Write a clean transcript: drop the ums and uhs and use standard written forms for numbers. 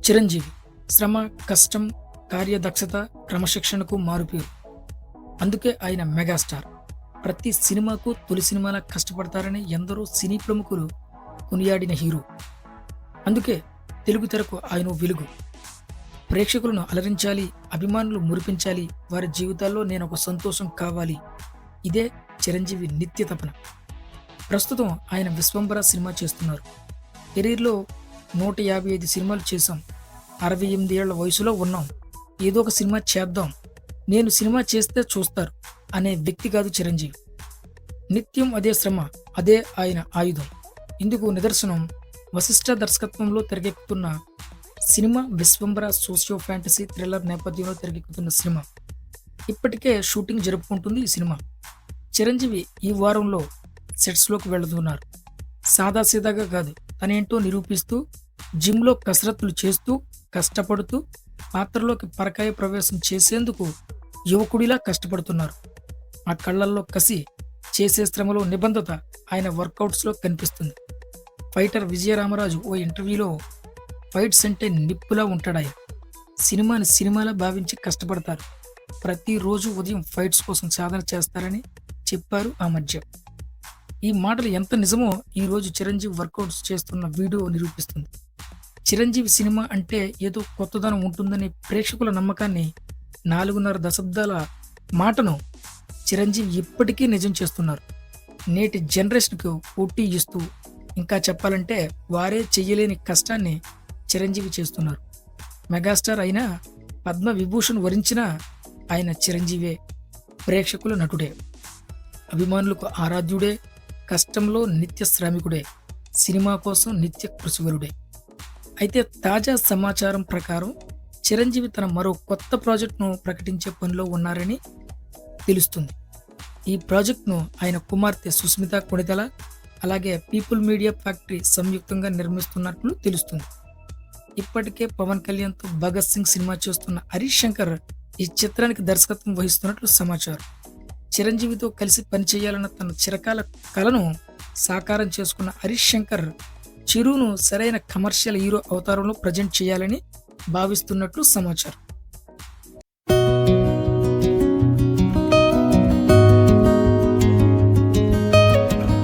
చిరంజీవి శ్రమ, కష్టం, కార్యదక్షత, క్రమశిక్షణకు మారుపేరు. అందుకే ఆయన మెగాస్టార్. ప్రతి సినిమాకు తొలి సినిమాలా కష్టపడతారని ఎందరో సినీ ప్రముఖులు కొనియాడిన హీరో. అందుకే తెలుగు తెరకు ఆయన వెలుగు. ప్రేక్షకులను అలరించాలి, అభిమానులు మురిపించాలి, వారి జీవితాల్లో నేను ఒక సంతోషం కావాలి. ఇదే చిరంజీవి నిత్య తపన. ప్రస్తుతం ఆయన విశ్వంబర సినిమా చేస్తున్నారు. కెరీర్లో 155 సినిమాలు చేశాం. 68 ఏళ్ల వయసులో ఉన్నాం. ఏదో ఒక సినిమా చేద్దాం, నేను సినిమా చేస్తే చూస్తారు అనే వ్యక్తి కాదు చిరంజీవి. నిత్యం అదే శ్రమ, అదే ఆయన ఆయుధం. ఇందుకు నిదర్శనం వశిష్ఠ దర్శకత్వంలో తెరకెక్కుతున్న cinema Vishwambhara. Socio fantasy thriller నేపథ్యంలో తెరకెక్కుతున్న సినిమా. ఇప్పటికే షూటింగ్ జరుపుకుంటుంది ఈ సినిమా. చిరంజీవి ఈ వారంలో సెట్స్లోకి వెళుతున్నారు. సాదాసీదాగా కాదు, తనేంటో నిరూపిస్తూ, జిమ్లో కసరత్తులు చేస్తూ, కష్టపడుతూ పాత్రలోకి పరకాయ ప్రవేశం చేసేందుకు యువకుడిలా కష్టపడుతున్నారు. ఆ కళ్ళల్లో కసి, చేసే శ్రమలో నిబద్ధత ఆయన వర్కౌట్స్లో కనిపిస్తుంది. ఫైటర్ విజయరామరాజు ఓ ఇంటర్వ్యూలో ఫైట్స్ అంటే నిప్పులా ఉంటాడాయన. సినిమాని సినిమాలా భావించి కష్టపడతారు. ప్రతిరోజు ఉదయం ఫైట్స్ కోసం సాధన చేస్తారని చెప్పారు ఆ మధ్య. ఈ మాటలు ఎంత నిజమో ఈరోజు చిరంజీవి వర్కౌట్స్ చేస్తున్న వీడియో నిరూపిస్తుంది. చిరంజీవి సినిమా అంటే ఏదో కొత్తదనం ఉంటుందనే ప్రేక్షకుల నమ్మకాన్ని, 4.5 దశాబ్దాల మాటను చిరంజీవి ఇప్పటికీ నిజం చేస్తున్నారు. నేటి జనరేషన్కు పోటీ ఇస్తూ, ఇంకా చెప్పాలంటే వారే చెయ్యలేని కష్టాన్ని చిరంజీవి చేస్తున్నారు. మెగాస్టార్ అయినా, పద్మ విభూషణ్ వరించిన ఆయన చిరంజీవే. ప్రేక్షకుల నటుడే, అభిమానులకు ఆరాధ్యుడే, కష్టంలో నిత్య శ్రామికుడే, సినిమా కోసం నిత్య కృషివరుడే. అయితే తాజా సమాచారం ప్రకారం చిరంజీవి తన మరో కొత్త ప్రాజెక్టును ప్రకటించే పనిలో ఉన్నారని తెలుస్తుంది. ఈ ప్రాజెక్టును ఆయన కుమార్తె సుస్మిత కొణిదెల, అలాగే పీపుల్ మీడియా ఫ్యాక్టరీ సంయుక్తంగా నిర్మిస్తున్నట్లు తెలుస్తుంది. ఇప్పటికే పవన్ కళ్యాణ్తో భగత్ సింగ్ సినిమా చేస్తున్న హరీష్ శంకర్ ఈ చిత్రానికి దర్శకత్వం వహిస్తున్నట్లు సమాచారం. చిరంజీవితో కలిసి పనిచేయాలన్న తన చిరకాల కలను సాకారం చేసుకున్న హరీష్ శంకర్ చిరును సరైన కమర్షియల్ హీరో అవతారంలో ప్రజెంట్ చేయాలని భావిస్తున్నట్లు సమాచారం.